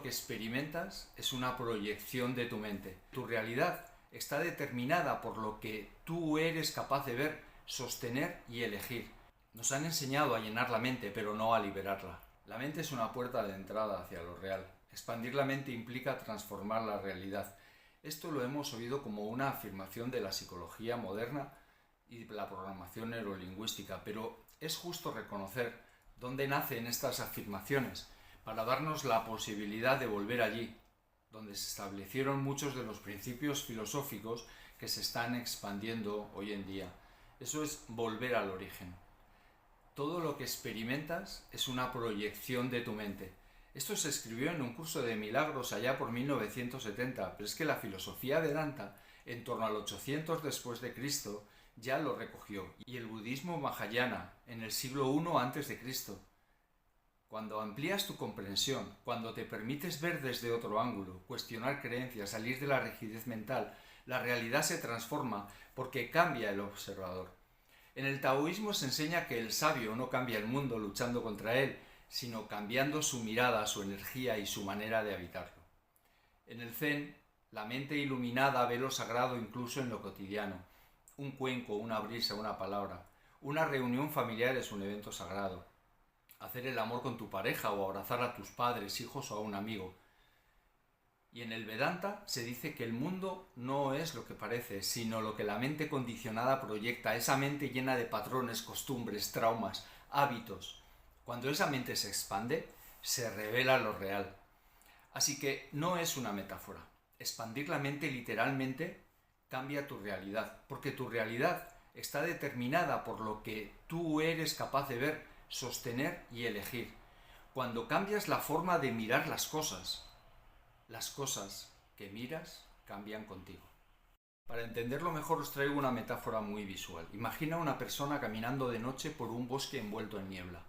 que experimentas es una proyección de tu mente. Tu realidad está determinada por lo que tú eres capaz de ver, sostener y elegir. Nos han enseñado a llenar la mente, pero no a liberarla. La mente es una puerta de entrada hacia lo real. Expandir la mente implica transformar la realidad. Esto lo hemos oído como una afirmación de la psicología moderna y la programación neurolingüística, pero es justo reconocer dónde nacen estas afirmaciones para darnos la posibilidad de volver allí, donde se establecieron muchos de los principios filosóficos que se están expandiendo hoy en día. Eso es volver al origen. Todo lo que experimentas es una proyección de tu mente. Esto se escribió en un curso de milagros allá por 1970, pero es que la filosofía Vedanta, en torno al 800 después de Cristo, ya lo recogió, y el budismo Mahayana, en el siglo I antes de Cristo. Cuando amplías tu comprensión, cuando te permites ver desde otro ángulo, cuestionar creencias, salir de la rigidez mental, la realidad se transforma porque cambia el observador. En el taoísmo se enseña que el sabio no cambia el mundo luchando contra él, sino cambiando su mirada, su energía y su manera de habitarlo. En el Zen, la mente iluminada ve lo sagrado incluso en lo cotidiano. Un cuenco, una brisa, una palabra. Una reunión familiar es un evento sagrado. Hacer el amor con tu pareja o abrazar a tus padres, hijos o a un amigo. Y en el Vedanta se dice que el mundo no es lo que parece, sino lo que la mente condicionada proyecta, esa mente llena de patrones, costumbres, traumas, hábitos. Cuando esa mente se expande, se revela lo real. Así que no es una metáfora. Expandir la mente literalmente cambia tu realidad, porque tu realidad está determinada por lo que tú eres capaz de ver, sostener y elegir. Cuando cambias la forma de mirar las cosas que miras cambian contigo. Para entenderlo mejor os traigo una metáfora muy visual. Imagina una persona caminando de noche por un bosque envuelto en niebla.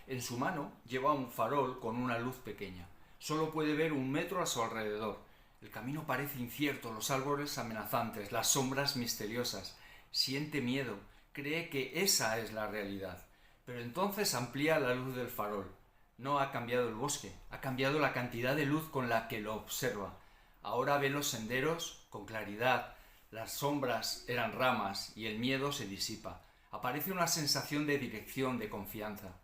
En su mano lleva un farol con una luz pequeña. Solo puede ver 1 metro a su alrededor. El camino parece incierto, los árboles amenazantes, las sombras misteriosas. Siente miedo, cree que esa es la realidad. Pero entonces amplía la luz del farol. No ha cambiado el bosque, ha cambiado la cantidad de luz con la que lo observa. Ahora ve los senderos con claridad, las sombras eran ramas y el miedo se disipa. Aparece una sensación de dirección, de confianza.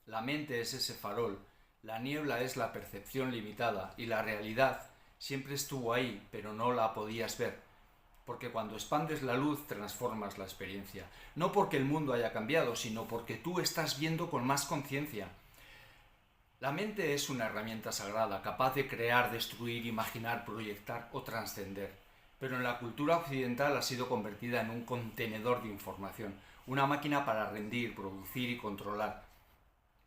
La mente es ese farol, la niebla es la percepción limitada y la realidad siempre estuvo ahí, pero no la podías ver. Porque cuando expandes la luz transformas la experiencia. No porque el mundo haya cambiado, sino porque tú estás viendo con más conciencia. La mente es una herramienta sagrada, capaz de crear, destruir, imaginar, proyectar o trascender. Pero en la cultura occidental ha sido convertida en un contenedor de información, una máquina para rendir, producir y controlar.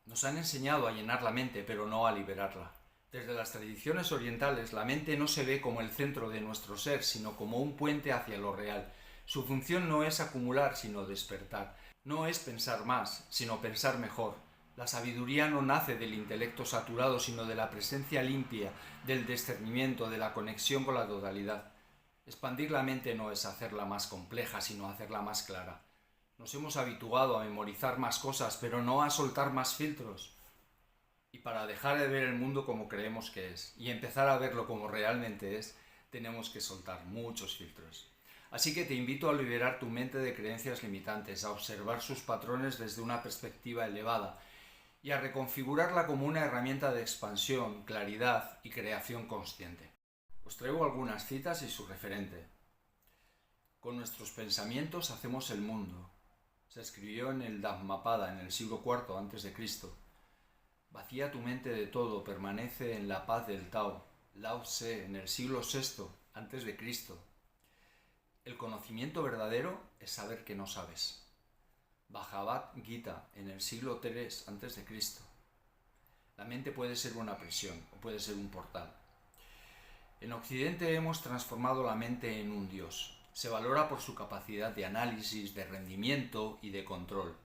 Nos han enseñado a llenar la mente, pero no a liberarla. Desde las tradiciones orientales, la mente no se ve como el centro de nuestro ser, sino como un puente hacia lo real. Su función no es acumular, sino despertar. No es pensar más, sino pensar mejor. La sabiduría no nace del intelecto saturado, sino de la presencia limpia, del discernimiento, de la conexión con la totalidad. Expandir la mente no es hacerla más compleja, sino hacerla más clara. Nos hemos habituado a memorizar más cosas, pero no a soltar más filtros. Y para dejar de ver el mundo como creemos que es y empezar a verlo como realmente es, tenemos que soltar muchos filtros. Así que te invito a liberar tu mente de creencias limitantes, a observar sus patrones desde una perspectiva elevada y a reconfigurarla como una herramienta de expansión, claridad y creación consciente. Os traigo algunas citas y su referente. Con nuestros pensamientos hacemos el mundo. Se escribió en el Dhammapada en el siglo IV a.C. Vacía tu mente de todo, permanece en la paz del Tao. Lao Tse en el siglo VI a.C. El conocimiento verdadero es saber que no sabes. Bhagavad Gita en el siglo III a.C. La mente puede ser una prisión o puede ser un portal. En Occidente hemos transformado la mente en un dios. Se valora por su capacidad de análisis, de rendimiento y de control.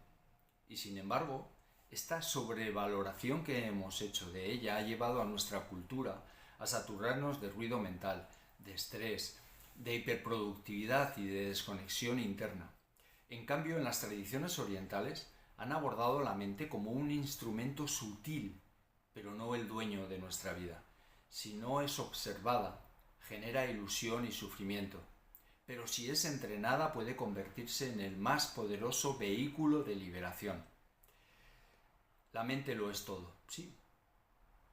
Y sin embargo, esta sobrevaloración que hemos hecho de ella ha llevado a nuestra cultura a saturarnos de ruido mental, de estrés, de hiperproductividad y de desconexión interna. En cambio, en las tradiciones orientales han abordado la mente como un instrumento sutil, pero no el dueño de nuestra vida. si no es observada, genera ilusión y sufrimiento, pero si es entrenada puede convertirse en el más poderoso vehículo de liberación. La mente lo es todo, sí.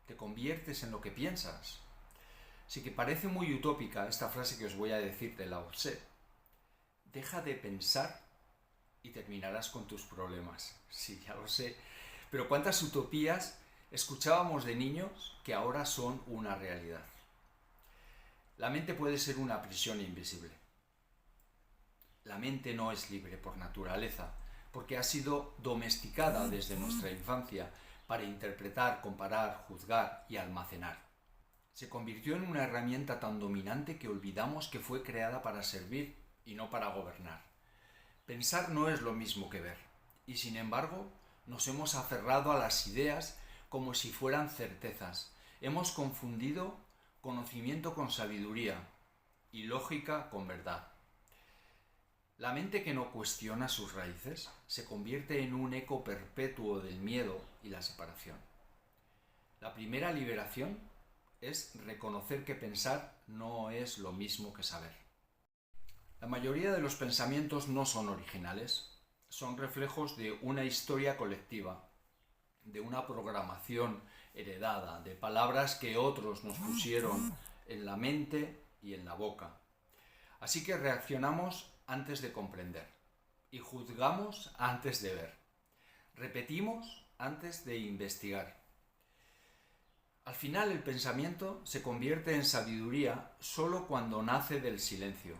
Te conviertes en lo que piensas. Sí que parece muy utópica esta frase que os voy a decir de Lao Tse. Deja de pensar y terminarás con tus problemas. Sí, ya lo sé. Pero ¿cuántas utopías escuchábamos de niños que ahora son una realidad? La mente puede ser una prisión invisible. La mente no es libre por naturaleza, porque ha sido domesticada desde nuestra infancia para interpretar, comparar, juzgar y almacenar. Se convirtió en una herramienta tan dominante que olvidamos que fue creada para servir y no para gobernar. Pensar no es lo mismo que ver, y sin embargo nos hemos aferrado a las ideas como si fueran certezas. Hemos confundido conocimiento con sabiduría y lógica con verdad. La mente que no cuestiona sus raíces se convierte en un eco perpetuo del miedo y la separación. La primera liberación es reconocer que pensar no es lo mismo que saber. La mayoría de los pensamientos no son originales, son reflejos de una historia colectiva, de una programación heredada, de palabras que otros nos pusieron en la mente y en la boca. Así que reaccionamos antes de comprender y juzgamos antes de ver. Repetimos antes de investigar. Al final el pensamiento se convierte en sabiduría solo cuando nace del silencio,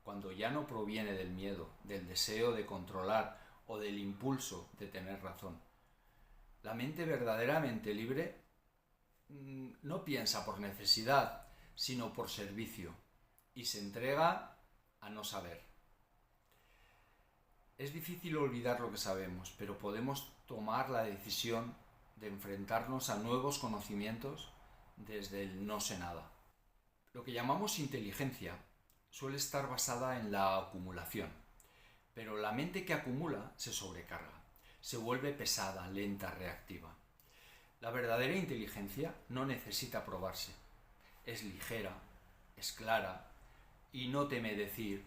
cuando ya no proviene del miedo, del deseo de controlar o del impulso de tener razón. La mente verdaderamente libre no piensa por necesidad, sino por servicio, y se entrega a no saber. Es difícil olvidar lo que sabemos, pero podemos tomar la decisión de enfrentarnos a nuevos conocimientos desde el no sé nada. Lo que llamamos inteligencia suele estar basada en la acumulación, pero la mente que acumula se sobrecarga, se vuelve pesada, lenta, reactiva. La verdadera inteligencia no necesita probarse, es ligera, es clara y no teme decir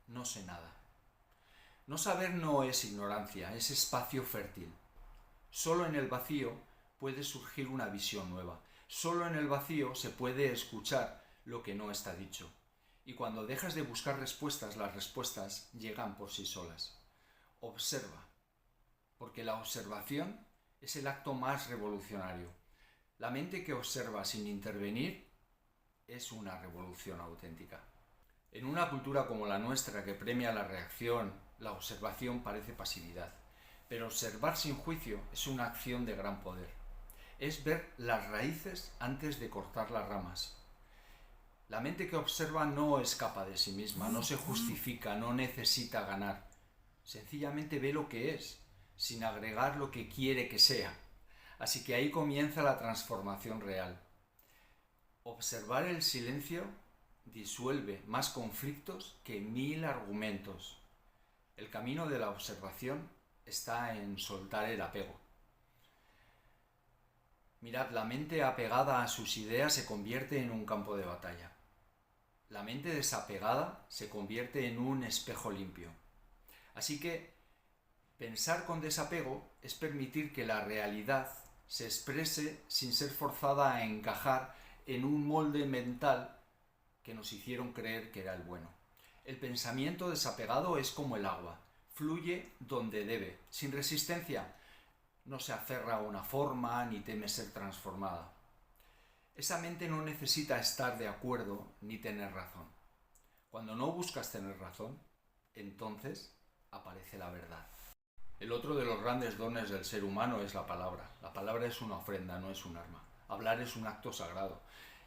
no sé nada. No saber no es ignorancia, es espacio fértil. Solo en el vacío puede surgir una visión nueva. Solo en el vacío se puede escuchar lo que no está dicho. Y cuando dejas de buscar respuestas, las respuestas llegan por sí solas. Observa, porque la observación es el acto más revolucionario. La mente que observa sin intervenir es una revolución auténtica. En una cultura como la nuestra, que premia la reacción, la observación parece pasividad. Pero observar sin juicio es una acción de gran poder. Es ver las raíces antes de cortar las ramas. La mente que observa no escapa de sí misma, no se justifica, no necesita ganar. Sencillamente ve lo que es, sin agregar lo que quiere que sea. Así que ahí comienza la transformación real. Observar el silencio disuelve más conflictos que 1000 argumentos. El camino de la observación está en soltar el apego. Mirad, la mente apegada a sus ideas se convierte en un campo de batalla. La mente desapegada se convierte en un espejo limpio. Así que pensar con desapego es permitir que la realidad se exprese sin ser forzada a encajar en un molde mental que nos hicieron creer que era el bueno. El pensamiento desapegado es como el agua, fluye donde debe, sin resistencia. No se aferra a una forma ni teme ser transformada. Esa mente no necesita estar de acuerdo ni tener razón. Cuando no buscas tener razón, entonces aparece la verdad. El otro de los grandes dones del ser humano es la palabra. La palabra es una ofrenda, no es un arma. Hablar es un acto sagrado.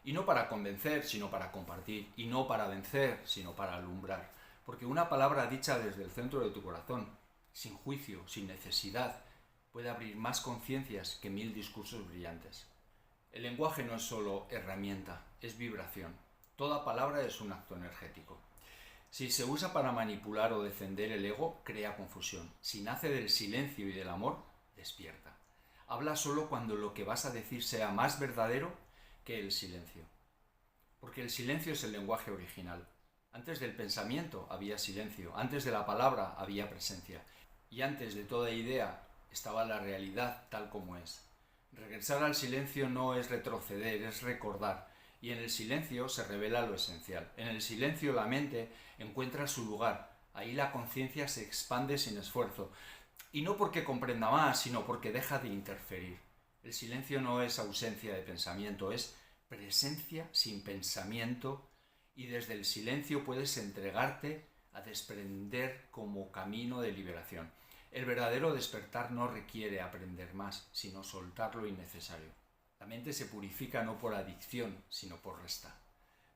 Y no para convencer, sino para compartir. Y no para vencer, sino para alumbrar. Porque una palabra dicha desde el centro de tu corazón, sin juicio, sin necesidad, puede abrir más conciencias que 1000 discursos brillantes. El lenguaje no es solo herramienta, es vibración. Toda palabra es un acto energético. Si se usa para manipular o defender el ego, crea confusión. Si nace del silencio y del amor, despierta. Habla solo cuando lo que vas a decir sea más verdadero que el silencio. Porque el silencio es el lenguaje original. Antes del pensamiento había silencio, antes de la palabra había presencia, y antes de toda idea estaba la realidad tal como es. Regresar al silencio no es retroceder, es recordar, y en el silencio se revela lo esencial. En el silencio la mente encuentra su lugar, ahí la conciencia se expande sin esfuerzo, y no porque comprenda más, sino porque deja de interferir. El silencio no es ausencia de pensamiento, es presencia sin pensamiento, y desde el silencio puedes entregarte a desprender como camino de liberación. El verdadero despertar no requiere aprender más, sino soltar lo innecesario. La mente se purifica no por adicción, sino por resta.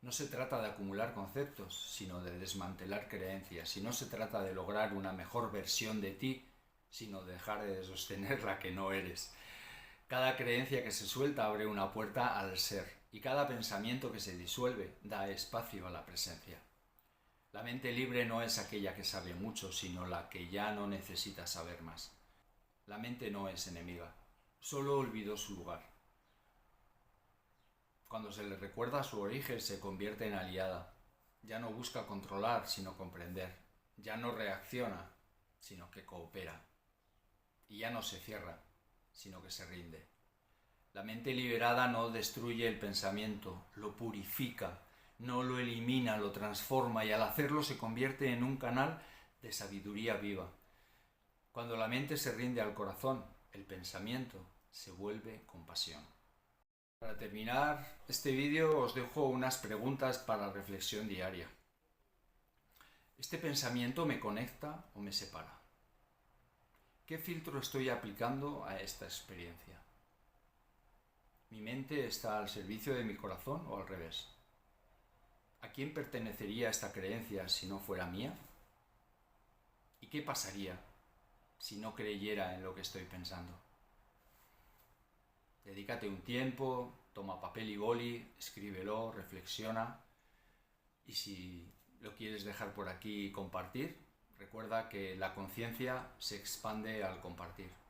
No se trata de acumular conceptos, sino de desmantelar creencias. Y no se trata de lograr una mejor versión de ti, sino de dejar de sostener la que no eres. Cada creencia que se suelta abre una puerta al ser, y cada pensamiento que se disuelve da espacio a la presencia. La mente libre no es aquella que sabe mucho, sino la que ya no necesita saber más. La mente no es enemiga, solo olvidó su lugar. Cuando se le recuerda su origen, se convierte en aliada. Ya no busca controlar, sino comprender. Ya no reacciona, sino que coopera. Y ya no se cierra, sino que se rinde. La mente liberada no destruye el pensamiento, lo purifica, no lo elimina, lo transforma, y al hacerlo se convierte en un canal de sabiduría viva. Cuando la mente se rinde al corazón, el pensamiento se vuelve compasión. Para terminar este vídeo os dejo unas preguntas para reflexión diaria. ¿Este pensamiento me conecta o me separa? ¿Qué filtro estoy aplicando a esta experiencia? ¿Mi mente está al servicio de mi corazón o al revés? ¿A quién pertenecería esta creencia si no fuera mía? ¿Y qué pasaría si no creyera en lo que estoy pensando? Dedícate un tiempo, toma papel y boli, escríbelo, reflexiona, y si lo quieres dejar por aquí y compartir, recuerda que la conciencia se expande al compartir.